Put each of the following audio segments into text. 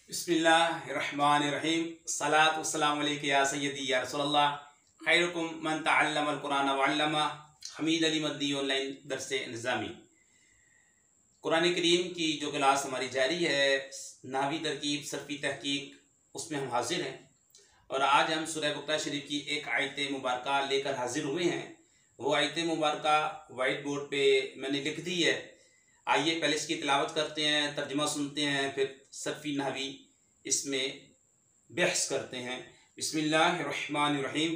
बिस्मिल्लाहिर्रहमानिर्रहीम सलातु वस्सलामु अलैका या सय्यदी या रसूलल्लाह खैरुकुम मन तअल्लमल कुरान व अल्लमा। हमीद अली मदनी ऑनलाइन दरस निज़ामी। कुरान करीम की जो क्लास हमारी जारी है, नाहवी तरकीब सरफी तहकीक, उसमें हम हाजिर हैं और आज हम सूरह बक़रा शरीफ की एक आयत मुबारका लेकर हाजिर हुए हैं। वो आयत मुबारका वाइट बोर्ड पे मैंने लिख दी है। आइए पहले इसकी तिलावत करते हैं, तर्जुमा सुनते हैं, फिर सरफी नाहवी इसमें बहस करते हैं। बिस्मिल्लाहिर्रहमानिर्रहीम।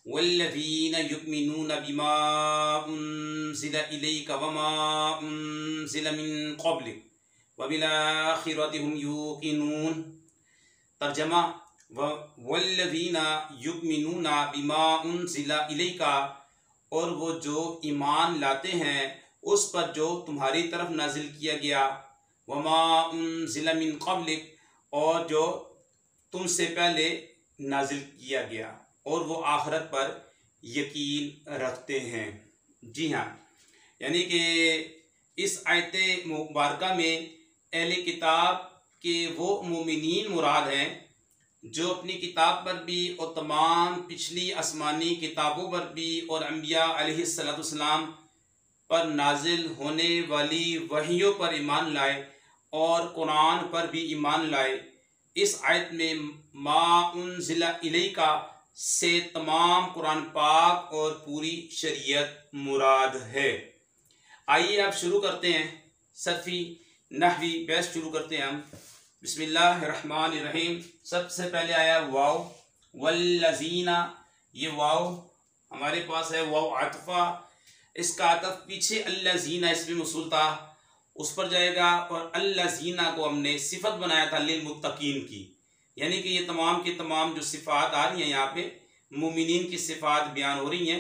वल्लज़ीना युमिनूना बिमा उन्ज़िला इलैका वमा उन्ज़िला मिन क़ब्लिक व बिल आखिरति हुम यूक़िनून। तर्जमा, वल्लज़ीना युमिनूना बिमा उन्ज़िला इलैका, और वो जो ईमान लाते हैं उस पर जो तुम्हारी तरफ नाजिल किया गया, वमा उन्ज़िला मिन क़ब्लिक, और जो तुमसे पहले नाजिल किया गया, और वो आखिरत पर यकीन रखते हैं। जी हाँ, यानी कि इस आयत मुबारका में अहले किताब के वो मोमिनीन मुराद हैं जो अपनी किताब पर भी और तमाम पिछली आसमानी किताबों पर भी और अंबिया अलैहिस्सलाम पर नाजिल होने वाली वहियों पर ईमान लाए और कुरान पर भी ईमान लाए। इस आयत में मा उन्ज़िला इलैका से तमाम कुरान पाक और पूरी शरीयत मुराद है। आइए अब शुरू करते हैं, सरफी नहवी बहस शुरू करते हैं हम। बिस्मिल्लाहिर्रहमानिर्रहीम। सबसे पहले आया वाव, वल्लज़ीना। ये वाव हमारे पास है, वाव आतफ़ा, इसका आतफ़ पीछे अल्लज़ीना इसमें मौसूल था उस पर जाएगा, और अल्लज़ीना को हमने सिफत बनाया था लिल मुत्तकीन की। यानी कि ये तमाम की तमाम जो सिफ़ात आ रही हैं यहाँ पे मुमिनीन की सिफ़ात बयान हो रही हैं।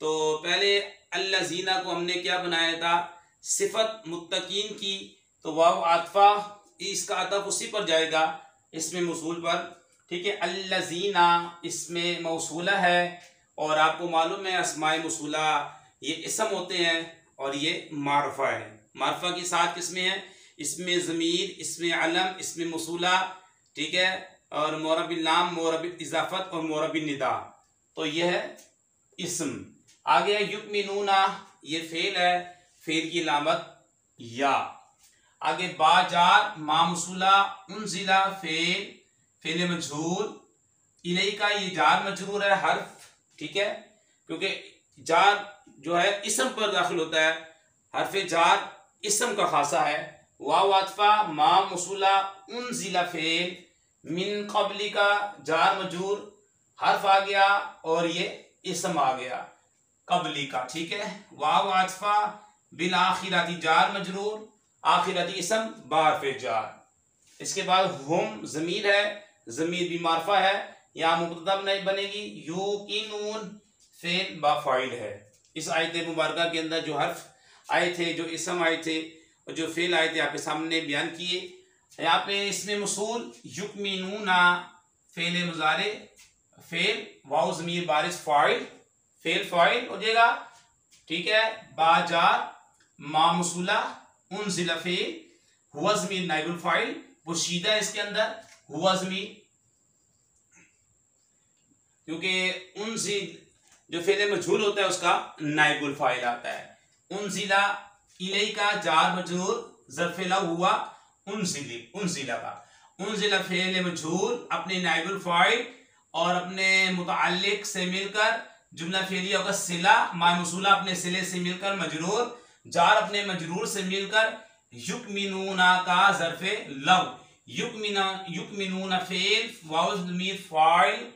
तो पहले अल्लज़ीना को हमने क्या बनाया था, सिफत मुत्तकीन की। तो वाव आतफ़ा, इसका आतफ़ उसी पर जाएगा, इसमें मौसूल पर। ठीक है, अल्लज़ीना इसमें मौसूला है, और आपको मालूम है अस्माए मौसूला ये इसम होते हैं और ये मारफा है। मारफा की साथ किस्में हैं, इसमें ज़मीर, इसमें अलम, इसमें मौसूला। ठीक है, और मोरबिल नाम, मोरबिल इजाफत और मोरबिल निदा। तो यह है इसम। आगे युमिनूना, ये फेल है, फेल की लामत या। आगे बाजार मा मौसूला, उन्ज़िला फेल, फेल मजहूल, इलैका ये जार मजरूर है हर्फ। ठीक है, क्योंकि जार जो है इसम पर दाखिल होता है, हर्फ जार इसम का खासा है। वाव आतफ़ा मा मौसूला, उन्ज़िला फेल, मिन क़ब्ली का जार मजरूर हर्फ आ गया, और ये इसम आ गया क़ब्ली का। ठीक है, वाव आतफ़ा बिल आखिरती जार मजरूर, आखिरती इसम बारफ़े जार। इसके बाद हुम ज़मीर है, ज़मीर भी मारफा है, यहाँ मुब्तदा बनेगी। यूक़िनून फेल बा फ़ाइल है। इस आयत मुबारका के अंदर जो हर्फ आए थे, जो इसम आए थे और जो फेल आए थे आपके सामने बयान किए। यहाँ पे इसमें मौसूल युमिनूना फेल मुज़ारे, फेल वाव ज़मीर बारिश फ़ाइल, फेल फ़ाइल हो जाएगा। ठीक है, बाजार मा मौसूला, उन्ज़िला फेल, हुआ ज़मीर नाइबुल फ़ाइल, पोशीदा इसके अंदर हुआ ज़मीर, क्योंकि उन्ज़िल जो फेल मजहूल होता है उसका नाइबुल फ़ाइल आता है। उन्ज़िला इलैका जार मजरूर, ज़र्फ़ हुआ उन्ज़िला का। उन्ज़िला फेल मजहूल अपने नाइबुल फ़ाइल और अपने मुतअल्लिक़ से मिलकर जुमला फेलिया का सिला, मा मौसूला अपने सिले से मिलकर मजरूर, जार अपने मजरूर से मिलकर युमिनूना का ज़र्फ़े लव, युमिनूना फेल वाव ज़मीर फ़ाइल,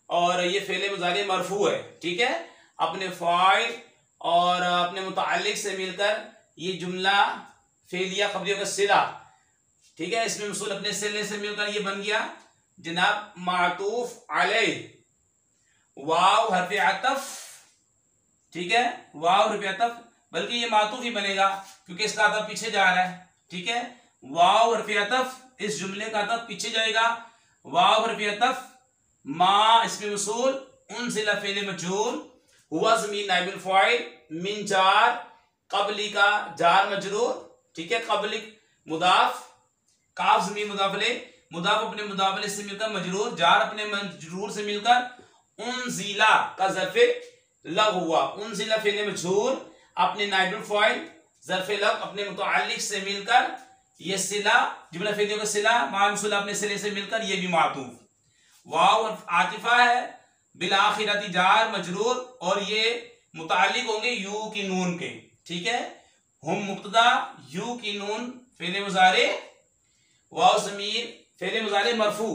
और ये फेल मुज़ारे मरफू है। ठीक है, अपने फ़ाइल और अपने मुतअल्लिक़ से मिलकर ये जुमला फेलिया क़ब्लिया का सिला। ठीक है, इसमें मौसूल अपने सिले से मिलकर ये बन गया जनाब मातूफ अलैह, वाव हर्फ़ अतफ़। ठीक है, वाव हर्फ़ अतफ़, बल्कि ये मातूफ ही बनेगा क्योंकि इसका अतफ़ पीछे जा रहा है। ठीक है, वाव हर्फ़ अतफ़, इस जुमले का अतफ़ पीछे जाएगा। वाव हर्फ़ अतफ़ मा इसमें मौसूल, उन्ज़िला फेल मजहूल, हुआ ज़मीर नाइबुल फ़ाइल, मिन जार क़ब्ली का जार मजरूर। ठीक है, क़ब्ली मुदाफ, काफ ज़मीर मुदाफ अलैह, मुदाफ अपने मुदाफ से मिलकर मजरूर, जार अपने मजरूर से मिलकर उनजिला का ज़र्फ़े लग हुआ। उनजिला फ़िल मजरूर अपने नाइबुल फ़ाइल ज़र्फ़े लग अपने मुतअल्लिक़ से मिलकर, ये सिला जुमला फ़िलियों का सिला मामसूल अपने सिले से मिलकर, ये भी मातूफ। वाव आतिफा है बिल आखिरती जार मजरूर, और ये मुतालिक होंगे यू की नून के। ठीक है, हम मुब्तदा यू की नून फ़िल मुज़ारे, वाव ज़मीर फ़िल मुज़ारे मरफू।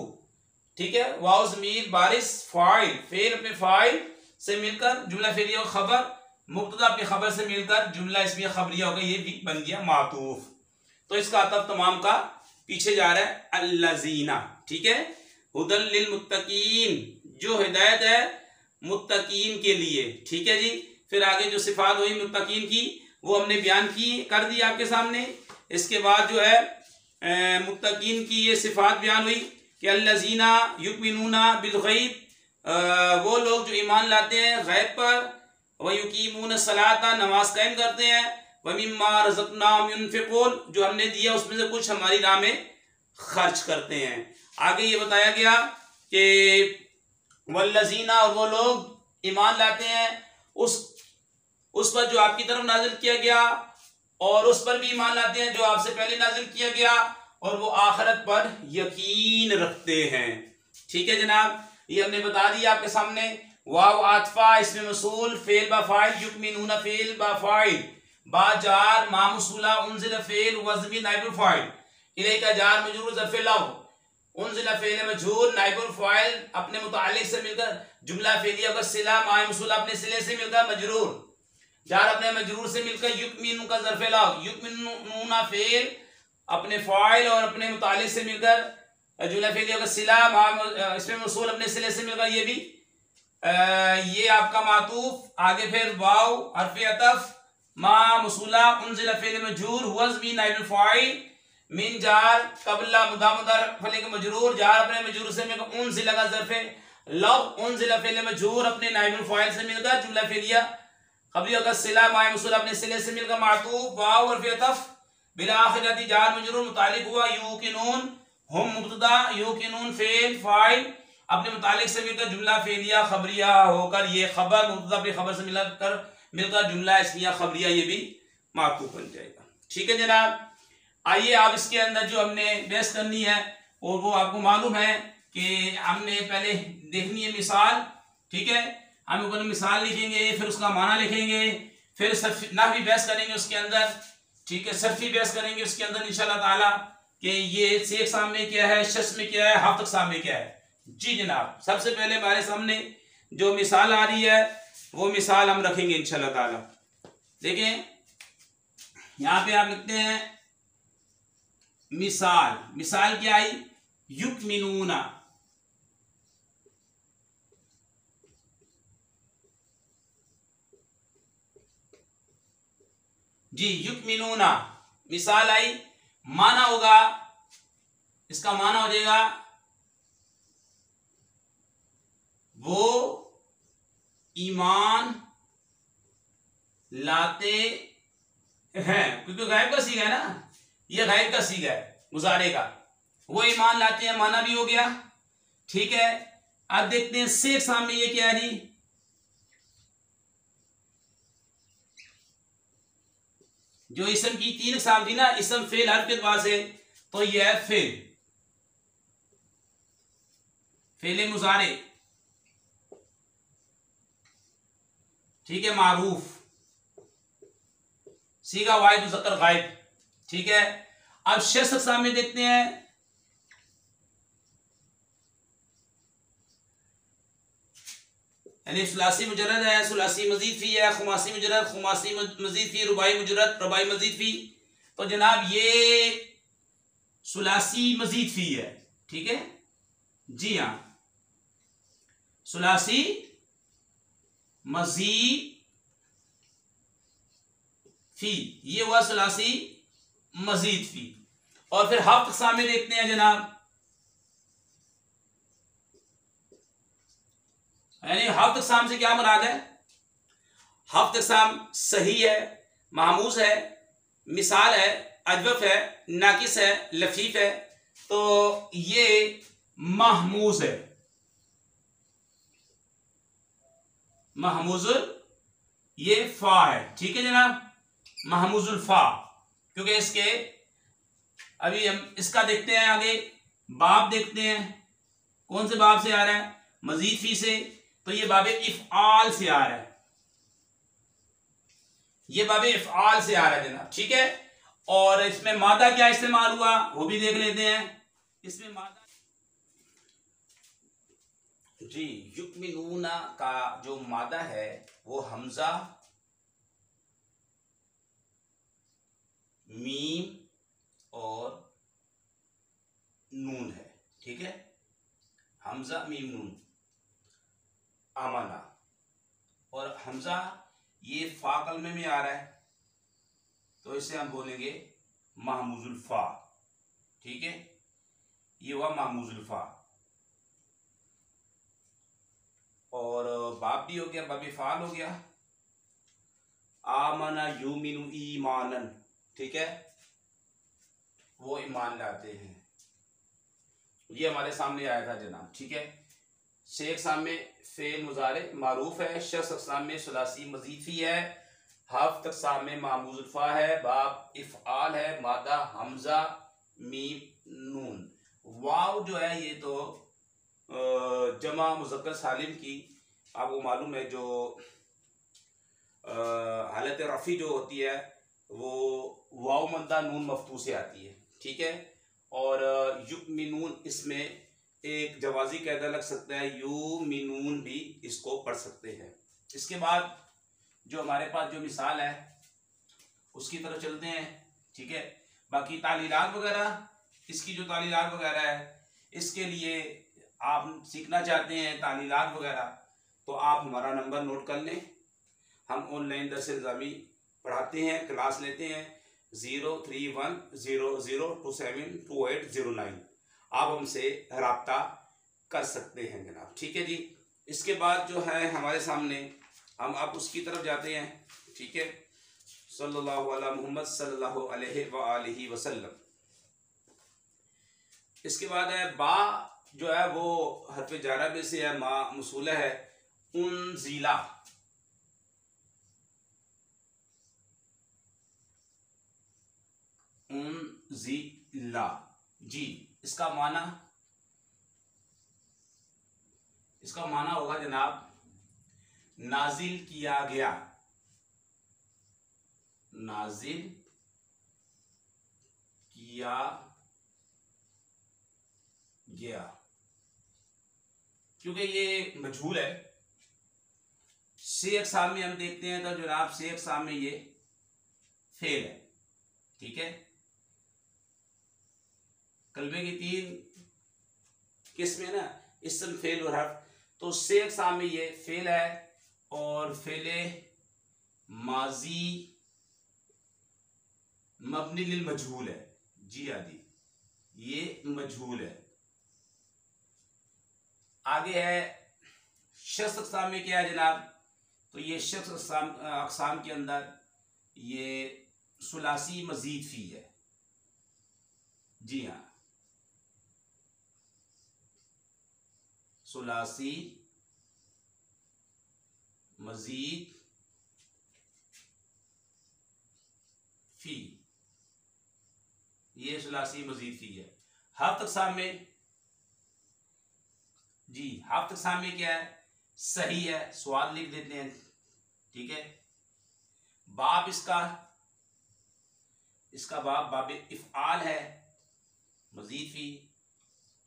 ठीक है, वाव ज़मीर बारिस फ़ाइल फ़िल अपने फ़ाइल से मिलकर जुमला फ़िलिया खबर, मुब्तदा अपनी खबर से मिलकर जुमला इसमिया खबरिया होगा, ये भी बन गया मातूफ। तो इसका अतफ तमाम का पीछे जा रहा है अल्लज़ीना। ठीक है, हुदल लिल मुत्तकीन, जो हिदायत है मुत्तकीन के लिए। ठीक है जी, फिर आगे जो सिफात हुई मुत्तकीन की वो हमने बयान की कर दी आपके सामने। इसके बाद जो है मुत्तकीन की ये सिफात बयान हुई कि अल्लज़ीना युमिनूना बिल गैब, वो लोग जो ईमान लाते हैं गैब पर, व युकीमून सलाता, नमाज कायम करते हैं, व मिम्मा रज़क़नाहुम युनफ़िक़ून, जो हमने दिया उसमें से कुछ हमारी राह में खर्च करते हैं। आगे ये बताया गया कि वल्लज़ीना, और वो लोग ईमान लाते हैं उस पर जो आपकी तरफ नाजिल किया गया, और उस पर भी ईमान लाते हैं जो आपसे पहले नाजिल किया गया, और वो आखिरत पर यकीन रखते हैं। ठीक है जनाब, ये हमने बता दिया आपके सामने। वाव आतफा इसमें मसूल फेल बा फाइल, युमिनूना फेल बा फाइल, बा जार मामूसूला, उनजिला फेल वज़मी नाइबुल फाइल, इलैका जार मजरूर ज़र्फ़े लव, उनजिला फेल मजहूल नाइबुल फाइल अपने मुतअल्लिक़ से मिलकर जुमला फेलिया का सिला मामूसूला अपने सिले से मिलकर मजरूर, जार अपने मजरूर से मिलकर युमिनू का ज़र्फ़े लव, युमिनूना फेल अपने फाइल और अपने मुतालिक से मिलकर जुमला फेलिया का सिला इसमें मसूल अपने सिले से मिलकर, ये भी ये आपका मातूफ। आगे फिर वाव हर्फ़े अतफ मा मसूला उनजिला फेल मजरूर वज़मी नाइबुल फाइल मिन जार कबला मुदा मुदार फले का मजरूर, जार अपने मजरूर से मिलकर उनजिला का ज़र्फ़े लव, उनजिला फेल मजरूर अपने नाइबुल फाइल से मिलकर जुमला फेलिया खबरिया का सिला मा मसूल अपने सिले से मिलकर मातूफ। वाव हर्फ़े अतफ बिल आखिरती जार मजरूर मुतालिक हुआ यूकिनून, हम मुब्तदा यूकिनून फेल फाइल अपने मुतालिक से मिलकर जुमला फेलिया खबरिया होकर, ये खबर मुब्तदा अपनी खबर से मिलकर जुमला इस्मिया खबरिया, ये भी मातूफ बन जाएगा। ठीक है जनाब, आइए आप इसके अंदर जो हमने बहस करनी है और वो आपको मालूम है कि हमने पहले देखनी है मिसाल। ठीक है, हम ऊपर मिसाल लिखेंगे, फिर उसका माना लिखेंगे, फिर नहवी बहस करेंगे उसके अंदर। ठीक है, सर्फी बहस करेंगे उसके अंदर इंशाल्लाह ताला कि ये सेक साम में क्या है, शस में क्या है, हफ्त साम में क्या है। जी जनाब, सबसे पहले हमारे सामने जो मिसाल आ रही है वो मिसाल हम रखेंगे इंशाल्लाह ताला। देखें यहाँ पे आप लिखते हैं मिसाल, मिसाल क्या आई, युमिनूना। जी युमिनूना मिसाल आई, माना होगा, इसका माना हो जाएगा वो ईमान लाते हैं, क्योंकि गायब का सीगा है ना, ये गायब का सीगा है मुजारे का, वो ईमान लाते हैं, माना भी हो गया। ठीक है, अब देखते हैं शेख सामने ये क्या है जी, जो इसम की तीन अक़साम थी ना, इसम फेल हर्फ के बाद से, तो यह है फेल, फेल मुजारे। ठीक है, मारूफ, सीगा वाहिद मुज़क्कर गायब। ठीक है, अब शेष अक़साम में देखते हैं। यानी सुलासी मुजर्रद है, सुलासी मजीद फी है, खुमासी मुजर्रद, खुमासी मजीद फी, रुबाई मुजर्रद, रुबाई मजीद फी। तो जनाब ये सुलासी मजीद फी है। ठीक है जी हाँ, सुलासी मजीद फी, ये हुआ सुलासी मजीद फी। और फिर हफ्त अक़साम में देखते हैं जनाब, यानी हफ्त अक़साम से क्या मुराद है, हफ्त अक़साम सही है, महमूज है, मिसाल है, अजवफ है, नाकिस है, लफीफ है। तो ये महमूज है, महमूजुल, ये फा है, ठीक है जनाब, महमूजुल फा, क्योंकि इसके अभी हम इसका देखते हैं आगे, बाब देखते हैं कौन से बाब से आ रहा है, मजीद फी से, तो ये बाबे इफ़आल से आ रहा है, ये बाबे इफ़आल से आ रहा है जनाब, ठीक है। और इसमें मादा क्या इस्तेमाल हुआ वो भी देख लेते हैं। इसमें मादा जी युक्मिनूना का जो मादा है वो हमजा, मीम और नून है, ठीक है, हमजा मीम नून, आमाना, और हमजा ये फा कलमे में आ रहा है तो इसे हम बोलेंगे महमूजुल फा, ठीक है, ये हुआ महमूजुल फा। और बाप भी हो गया, बाबी फाल हो गया, आमना युमिनु ईमानन, ठीक है, वो ईमान लाते हैं, ये हमारे सामने आया था जनाब, ठीक है। शेख सामने फेल मुजारे मारूफ है, शख्स अक़साम में सुलासी मजीफी है, हफ्त अक़साम में मामूज़ुल फ़ा है, बाप इफ़आल है, मादा हमजा मीम नून, वाव जो है ये तो जमा मुज़क्कर सालिम की आपको मालूम है, जो हालत रफ़ी जो होती है वो वाव मद्दा नून मफ्तू से आती है, ठीक है। और युमिनून इसमें एक जवाजी कायदा लग सकता है, युमिनून भी इसको पढ़ सकते हैं। इसके बाद जो हमारे पास जो मिसाल है उसकी तरफ चलते हैं, ठीक है। बाकी तालीलात वगैरह, इसकी जो तालीलात वगैरह है, इसके लिए आप सीखना चाहते हैं तालीलात वगैरह तो आप हमारा नंबर नोट कर लें, हम ऑनलाइन दर्स इल्ज़ामी पढ़ाते हैं, क्लास लेते हैं 031002728009, आप हमसे रब्ता कर सकते हैं जनाब, ठीक है जी। इसके बाद जो है हमारे सामने हम अब उसकी तरफ जाते हैं, ठीक है, सल्लल्लाहु अला मुहम्मद सल्लल्लाहु अलैहि वसल्लम। इसके बाद है बा जो है वो हर्फ जारा में से है, मा मसूला है, उनजिला, उनजिला जी, इसका माना होगा जनाब नाजिल किया गया, नाजिल किया गया, क्योंकि ये मजहूल है। से अक़साम में हम देखते हैं तो जनाब से अक़साम में ये फेल है, ठीक है, कलमे की 3 किस्में ना, इसम फेल और हर्फ, तो से अक़साम में ये फेल है और फेले माजी मबनी लिल मजहूल है, जी आदि ये मजहूल है। आगे है शख्स अक़साम में क्या है जनाब, तो ये शख्स अक़साम के अंदर ये सुलासी मजीद फी है, जी हाँ, सुलासी मजीद फी, ये सुलासी मजीद फी है। हफ्त अक़साम में जी, हफ्त अक़साम में क्या है, सही है, स्वाद लिख देते हैं, ठीक है। बाब इसका बाब बाब इफ़आल है, मजीद फी,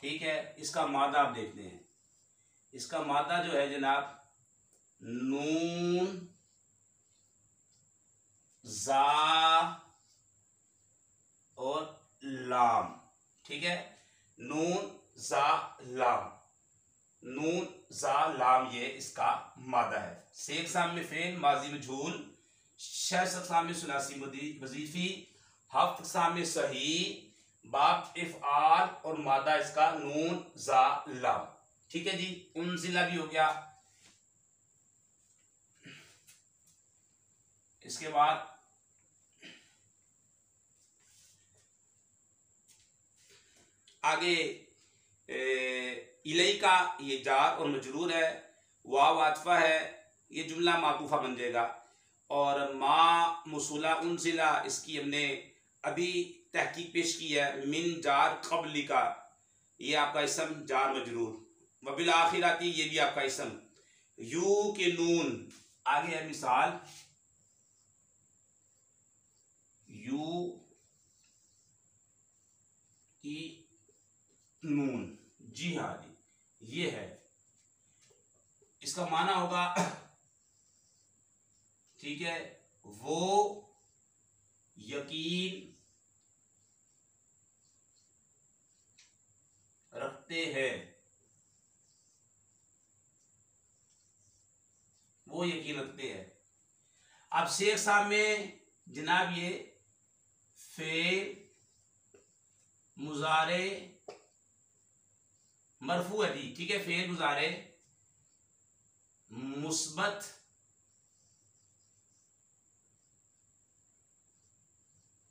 ठीक है। इसका मादा आप देखते हैं, इसका मादा जो है जनाब नून जा और लाम, ठीक है, नून जा लाम, नून जा लाम, ये इसका मादा है। से अक़साम में फेल माजी मजहूल, शख्स अक़साम में सुलासी वजीफी, हफ्त अक़साम में सही, बाब इफ़आल और मादा इसका नून जा लाम, ठीक है जी। उनजिला भी हो गया। इसके बाद आगे इलई का ये जार और मजरूर है, वाव आतफा है, ये जुमला मातूफा बन जाएगा। और मा मुसूला उनजिला इसकी हमने अभी तहकीक पेश की है, मिन जार क़ब्ली का ये आपका इसम जार मजरूर, वबिल आखिराती ये भी आपका इसम, यू के नून आगे है मिसाल, यू की नून, जी हाँ जी ये है, इसका माना होगा ठीक है वो यकीन रखते हैं, वो यकीन रखते हैं। अब शेख साहब में जनाब ये फेल मुजारे मरफू है जी, ठीक है, फेल मुजारे मुस्बत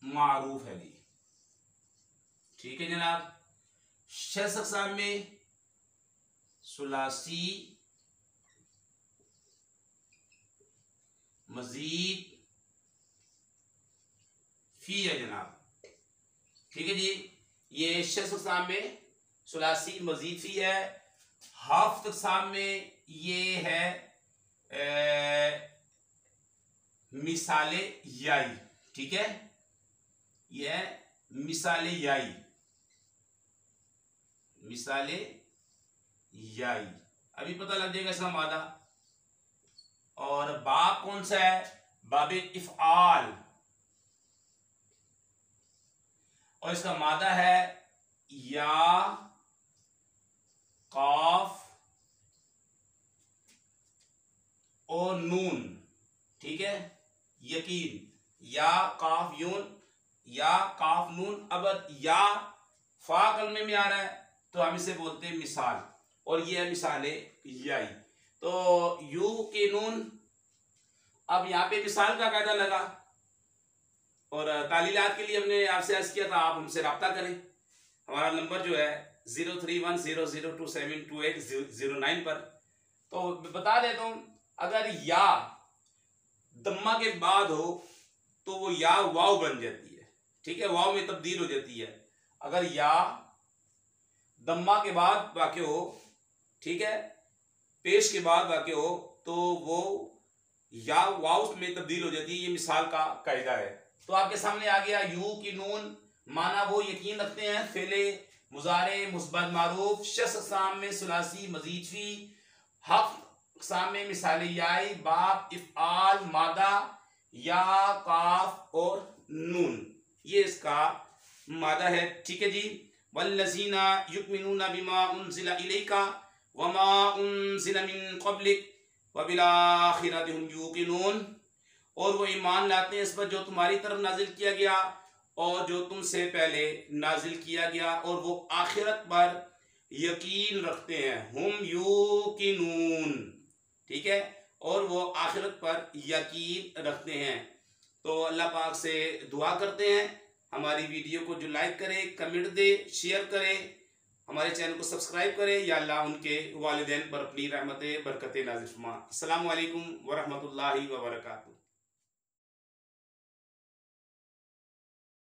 मारूफ है जी, ठीक है जनाब। शख्स अक़साम में सुलासी मजीद फी है जनाब, ठीक है जी। ये शख्स अक़साम में सुलासी मजीद फी है। हाफ्त अक़साम में ये है मिसाले याई, ठीक है, यह मिसाले याई, मिसाले याई अभी पता लग जाएगा इसका मादा। और बाब कौन सा है, बाबे इफ़आल, और इसका मादा है या काफ और नून, ठीक है, यकीन, या काफ यून, या काफ नून। अब या फा कलमे में आ रहा है तो हम इसे बोलते हैं मिसाल, और ये है मिसाले याई। तो यू के नून, अब यहाँ पे मिसाल का कायदा लगा, और तालीलात के लिए हमने आपसे अर्ज किया था आप हमसे रब्ता करें। हमारा नंबर जो है 031002728009 पर। तो बता देता हूँ, अगर या दम्मा के बाद हो तो वो या वाव बन जाती है, ठीक है, वाव में तब्दील हो जाती है। अगर या दम्मा के बाद वाक़ हो, ठीक है, पेश के बाद वाक़ हो, तो वो या वाव में तब्दील हो जाती है। ये मिसाल का कायदा है। तो आपके सामने आ गया यू की नून, माना वो यकीन रखते हैं, फेले मुजारे मुस्बत मारूफ, शख्स अक़साम में सुलासी मजीद फी, हक़ अक़साम में मिसाले याई, बाप इफ़आल मादा या काफ और नून, ये इसका मादा है, ठीक है जी। वल्लज़ीना युमिनूना बिमा उनज़िला इलैका वमा उनज़िला मिन क़ब्लिक वबिल आखिरति हुम यूक़िनून, और वो ईमान लाते हैं इस पर जो तुम्हारी तरफ नाजिल किया गया और जो तुमसे पहले नाजिल किया गया, और वो आखिरत पर यकीन रखते हैं, हुम यूक़िनून, ठीक है, और वो आखिरत पर यकीन रखते हैं। तो अल्लाह पाक से दुआ करते हैं हमारी वीडियो को जो लाइक करे, कमेंट दे, शेयर करे, हमारे चैनल को सब्सक्राइब करे, या अल्लाह उनके वालिदैन पर अपनी रहमत बरकत नाज़िल फरमा। अस्सलामु अलैकुम व रहमतुल्लाहि व बरकातुहू।